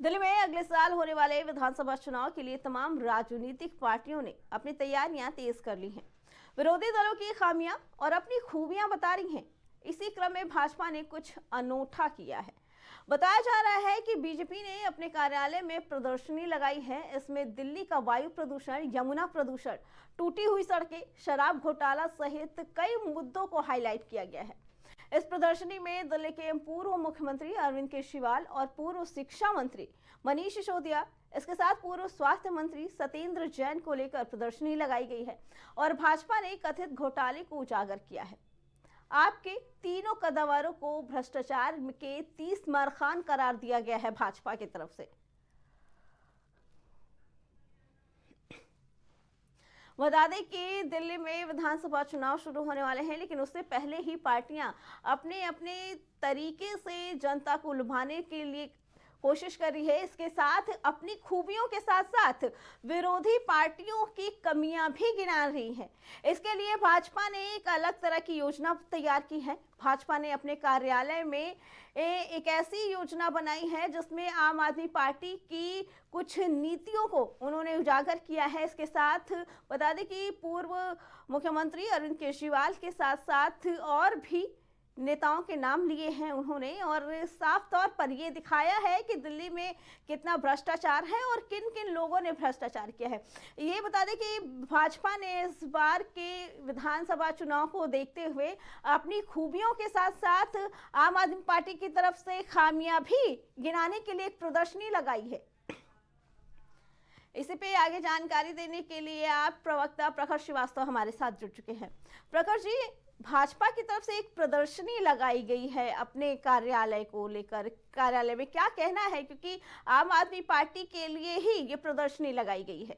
दिल्ली में अगले साल होने वाले विधानसभा चुनाव के लिए तमाम राजनीतिक पार्टियों ने अपनी तैयारियां तेज कर ली हैं। विरोधी दलों की खामियां और अपनी खूबियां बता रही हैं। इसी क्रम में भाजपा ने कुछ अनोखा किया है। बताया जा रहा है कि बीजेपी ने अपने कार्यालय में प्रदर्शनी लगाई है। इसमें दिल्ली का वायु प्रदूषण, यमुना प्रदूषण, टूटी हुई सड़कें, शराब घोटाला सहित कई मुद्दों को हाईलाइट किया गया है। इस प्रदर्शनी में दिल्ली के पूर्व मुख्यमंत्री अरविंद केजरीवाल और पूर्व शिक्षा मंत्री मनीष सिसोदिया, इसके साथ पूर्व स्वास्थ्य मंत्री सत्येंद्र जैन को लेकर प्रदर्शनी लगाई गई है और भाजपा ने कथित घोटाले को उजागर किया है। आपके तीनों कद्दावरों को भ्रष्टाचार के 30 मरखान करार दिया गया है भाजपा की तरफ से। बता दें कि दिल्ली में विधानसभा चुनाव शुरू होने वाले हैं, लेकिन उससे पहले ही पार्टियां अपने अपने तरीके से जनता को लुभाने के लिए कोशिश कर रही है। इसके साथ अपनी खूबियों के साथ साथ विरोधी पार्टियों की कमियां भी गिना रही है। इसके लिए भाजपा ने एक अलग तरह की योजना तैयार की है। भाजपा ने अपने कार्यालय में एक ऐसी योजना बनाई है जिसमें आम आदमी पार्टी की कुछ नीतियों को उन्होंने उजागर किया है। इसके साथ बता दें कि पूर्व मुख्यमंत्री अरविंद केजरीवाल के साथ साथ और भी नेताओं के नाम लिए हैं उन्होंने, और साफ तौर पर ये दिखाया है कि दिल्ली में कितना भ्रष्टाचार है और किन किन लोगों ने भ्रष्टाचार किया है। ये बता दें कि भाजपा ने इस बार के विधानसभा चुनाव को देखते हुए अपनी खूबियों के साथ साथ आम आदमी पार्टी की तरफ से खामियां भी गिनाने के लिए एक प्रदर्शनी लगाई है। इसी पे आगे जानकारी देने के लिए आप प्रवक्ता प्रखर श्रीवास्तव हमारे साथ जुड़ चुके हैं। प्रखर जी, भाजपा की तरफ से एक प्रदर्शनी लगाई गई है अपने कार्यालय को लेकर, कार्यालय में क्या कहना है, क्योंकि आम आदमी पार्टी के लिए ही ये प्रदर्शनी लगाई गई है।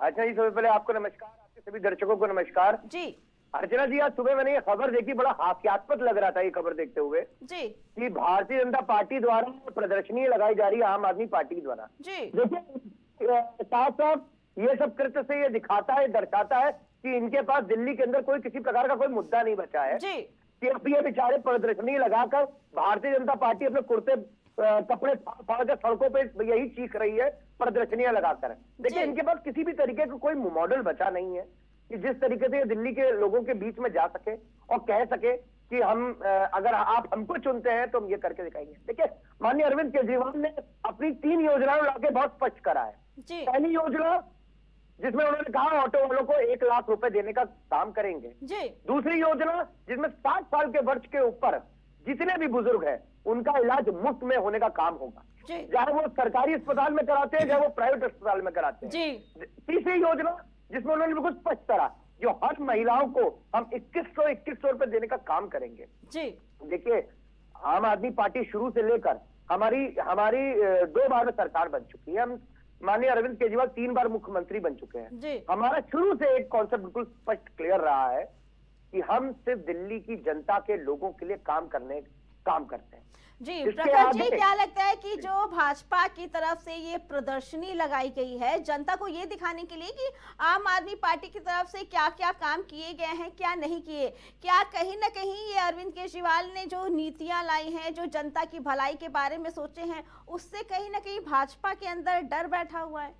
अच्छा जी, सबसे पहले आपको नमस्कार, आपके सभी दर्शकों को नमस्कार जी। अर्चना जी, आज सुबह मैंने ये खबर देखी, बड़ा हास्यास्पद लग रहा था ये खबर देखते हुए जी कि भारतीय जनता पार्टी द्वारा प्रदर्शनी लगाई जा रही है आम आदमी पार्टी द्वारा। जी देखिए, साफ साफ ये सब कृत्य से ये दिखाता है, दर्शाता है कि इनके पास दिल्ली के अंदर कोई किसी प्रकार का कोई मुद्दा नहीं बचा है जी कि अब ये बेचारे प्रदर्शनी लगाकर भारतीय जनता पार्टी अपने कुर्ते कपड़े फाड़ कर सड़कों पे यही चीख रही है प्रदर्शनियां लगाकर। देखिए, इनके पास किसी भी तरीके का कोई मॉडल बचा नहीं है कि जिस तरीके से दिल्ली के लोगों के बीच में जा सके और कह सके कि हम अगर आप हमको चुनते हैं तो हम ये करके दिखाएंगे। देखिए, माननीय अरविंद केजरीवाल ने अपनी 3 योजनाएं लाके बहुत स्पष्ट करा है। पहली योजना जिसमें उन्होंने कहा ऑटो वालों को 1 लाख रुपए देने का काम करेंगे जी। दूसरी योजना जिसमें 60 साल के वर्ष के ऊपर जितने भी बुजुर्ग हैं उनका इलाज मुफ्त में होने का काम होगा, चाहे वो सरकारी अस्पताल में कराते हैं चाहे वो प्राइवेट अस्पताल में कराते हैं जी। तीसरी योजना जिसमें उन्होंने बिल्कुल स्पष्ट करा जो हर महिलाओं को हम 2100 रुपए देने का काम करेंगे जी। देखिए, आम आदमी पार्टी शुरू से लेकर हमारी 2 बार में सरकार बन चुकी है। हम माननीय अरविंद केजरीवाल 3 बार मुख्यमंत्री बन चुके हैं। हमारा शुरू से एक कॉन्सेप्ट बिल्कुल स्पष्ट क्लियर रहा है कि हम सिर्फ दिल्ली की जनता के लोगों के लिए काम करते हैं जी। प्रखर जी, क्या लगता है कि जो भाजपा की तरफ से ये प्रदर्शनी लगाई गई है जनता को ये दिखाने के लिए कि आम आदमी पार्टी की तरफ से क्या क्या काम किए गए हैं, क्या नहीं किए, क्या कहीं ना कहीं ये अरविंद केजरीवाल ने जो नीतियां लाई हैं, जो जनता की भलाई के बारे में सोचे हैं, उससे कहीं ना कहीं भाजपा के अंदर डर बैठा हुआ है?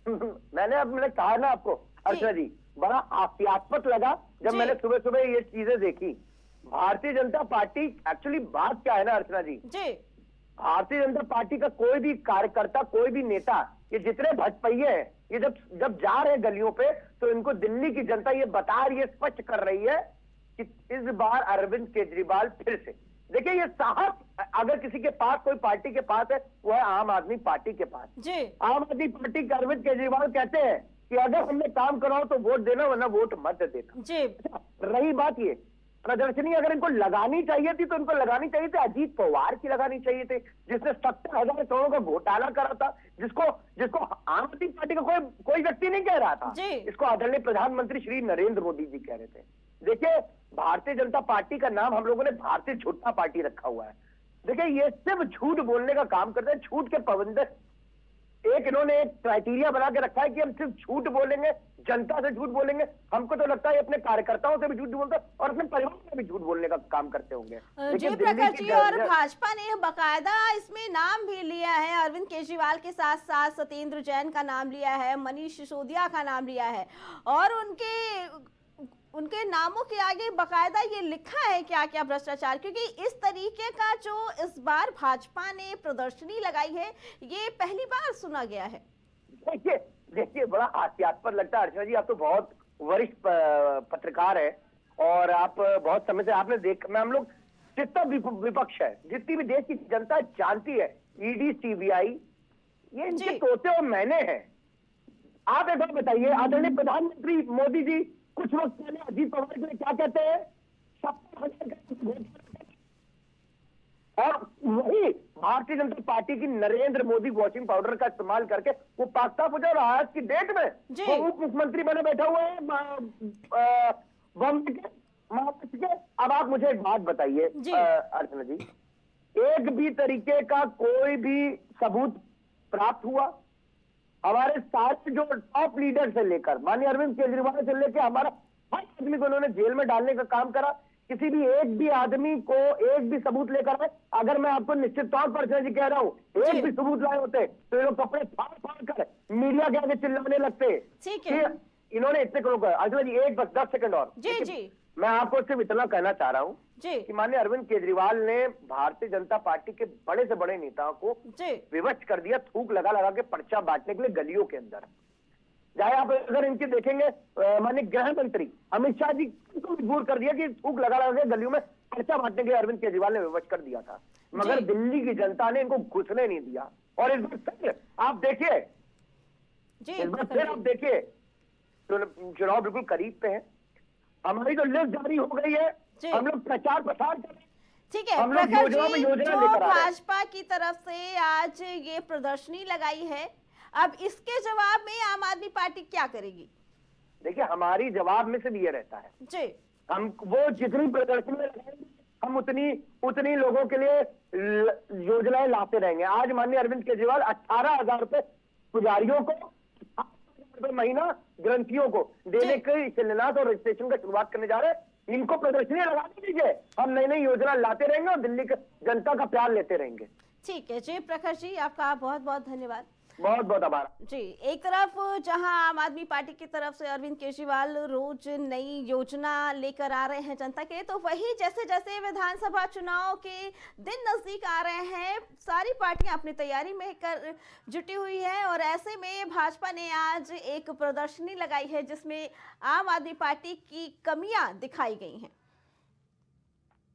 मैंने कहा ना आपको अर्चना जी, बड़ा हास्यास्पद लगा जब मैंने सुबह सुबह ये चीजें देखी। भारतीय जनता पार्टी, एक्चुअली बात क्या है ना अर्चना जी, भारतीय जनता पार्टी का कोई भी कार्यकर्ता, कोई भी नेता, ये जितने भटपैये हैं, ये जब जा रहे हैं गलियों पे तो इनको दिल्ली की जनता ये बता रही है, स्पष्ट कर रही है कि इस बार अरविंद केजरीवाल फिर से। देखिए, ये साहस अगर किसी के पास, कोई पार्टी के पास है, वो है आम आदमी पार्टी के पास। आम आदमी पार्टी के अरविंद केजरीवाल कहते हैं कि अगर हमने काम कराओ तो वोट देना, वरना वोट मत देना। रही बात ये प्रदर्शनी अगर इनको लगानी चाहिए थी तो इनको लगानी चाहिए थी अजीत पवार की लगानी चाहिए थी, जिसने 70,000 करोड़ का घोटाला करा था, जिसको आम आदमी पार्टी का कोई व्यक्ति नहीं कह रहा था, इसको आदरणीय प्रधानमंत्री श्री नरेंद्र मोदी जी कह रहे थे। देखिए, भारतीय जनता पार्टी का नाम हम लोगों ने भारतीय झूठा पार्टी रखा हुआ है। देखिए, ये सिर्फ झूठ बोलने का काम करते हैं, झूठ के प्रबंधक। एक इन्होंने एक क्राइटेरिया बना के रखा है कि हम सिर्फ झूठ बोलेंगे, जनता से झूठ बोलेंगे। हमको तो लगता है ये अपने कार्यकर्ताओं से भी झूठ बोलते हैं और अपने परिवार में भी झूठ बोलने का काम करते होंगे। जय प्रकाश जी, और भाजपा ने बकायदा इसमें नाम भी लिया है, अरविंद केजरीवाल के साथ साथ सत्येंद्र जैन का नाम लिया है, मनीष सिसोदिया का नाम लिया है, और उनके नामों के आगे बकायदा ये लिखा है क्या क्या भ्रष्टाचार, क्योंकि इस तरीके का जो इस बार भाजपा ने प्रदर्शनी लगाई है ये पहली बार सुना गया है। देखिए बड़ा हास्यास्पद लगता है। अर्चना जी, आप तो बहुत वरिष्ठ पत्रकार है और आप बहुत समय से आपने मैं हम लोग जितना विपक्ष है, जितनी भी देश की जनता जानती है, ईडी सीबीआई ये इनके तोते और मैंने हैं। आप एक बार बताइए, आदरणीय प्रधानमंत्री मोदी जी कुछ वक्त पहले अजीत पवार के लिए क्या कहते हैं, 70,000 और वही भारतीय जनता पार्टी की नरेंद्र मोदी वॉशिंग पाउडर का इस्तेमाल करके वो पास्ता पूजा, और आज की डेट में वो उप मुख्यमंत्री बने बैठा हुआ है बॉम्बे के, महाराष्ट्र के। अब आप मुझे एक बात बताइए अर्चना जी, एक भी तरीके का कोई भी सबूत प्राप्त हुआ? हमारे सारे जो टॉप लीडर से लेकर माननीय अरविंद केजरीवाल से लेकर हमारा हर आदमी को उन्होंने जेल में डालने का काम करा। किसी भी एक भी आदमी को एक भी सबूत लेकर आए, अगर मैं आपको निश्चित तौर पर जी कह रहा हूं, एक भी सबूत लाए होते तो ये लोग कपड़े फाड़ फाड़ कर मीडिया के आगे चिल्लाने लगते। ठीक है, इन्होंने इतने करोड़। अर्चना जी एक बस 10 सेकंड और जी मैं आपको सिर्फ इतना कहना चाह रहा हूं कि माननीय अरविंद केजरीवाल ने भारतीय जनता पार्टी के बड़े से बड़े नेताओं को विवश कर दिया, थूक लगा लगा के पर्चा बांटने के लिए गलियों के अंदर। चाहे आप अगर इनके देखेंगे, माननीय गृह मंत्री अमित शाह जी को मजबूर कर दिया कि थूक लगा लगा के गलियों में पर्चा बांटने के लिए अरविंद केजरीवाल ने विवश कर दिया था, मगर दिल्ली की जनता ने इनको घुसने नहीं दिया। और इस बार फिर आप देखिए, इस बार फिर आप देखिए, चुनाव बिल्कुल करीब पे है, हमारी तो लिस्ट जारी हो गई है, हम लोग प्रचार प्रसार कर रहे हैं। ठीक है प्रकाश जी, जो भाजपा की तरफ से आज ये प्रदर्शनी लगाई है, अब इसके जवाब में आम आदमी पार्टी क्या करेगी? देखिए हमारी जवाब में सिर्फ ये रहता है जी, हम वो जितनी प्रदर्शनी लगाएंगे हम उतनी लोगों के लिए योजनाएं लाते रहेंगे। आज माननीय अरविंद केजरीवाल 18,000 रुपए पुजारियों को, 8,000 रुपए महीना ग्रंथियों को देने के शिलान्यास और रजिस्ट्रेशन का शुरुआत करने जा रहे हैं। इनको प्रदर्शनियां लगाने दीजिए, हम नई नई योजना लाते रहेंगे और दिल्ली के जनता का प्यार लेते रहेंगे। ठीक है जी प्रकाश जी, आपका बहुत बहुत धन्यवाद। बहुत बहुत आभार जी। एक तरफ जहां आम आदमी पार्टी की तरफ से अरविंद केजरीवाल रोज नई योजना लेकर आ रहे हैं जनता के, तो वही जैसे जैसे विधानसभा चुनाव के दिन नजदीक आ रहे हैं, सारी पार्टियां अपनी तैयारी में जुटी हुई है, और ऐसे में भाजपा ने आज एक प्रदर्शनी लगाई है जिसमें आम आदमी पार्टी की कमियां दिखाई गई हैं।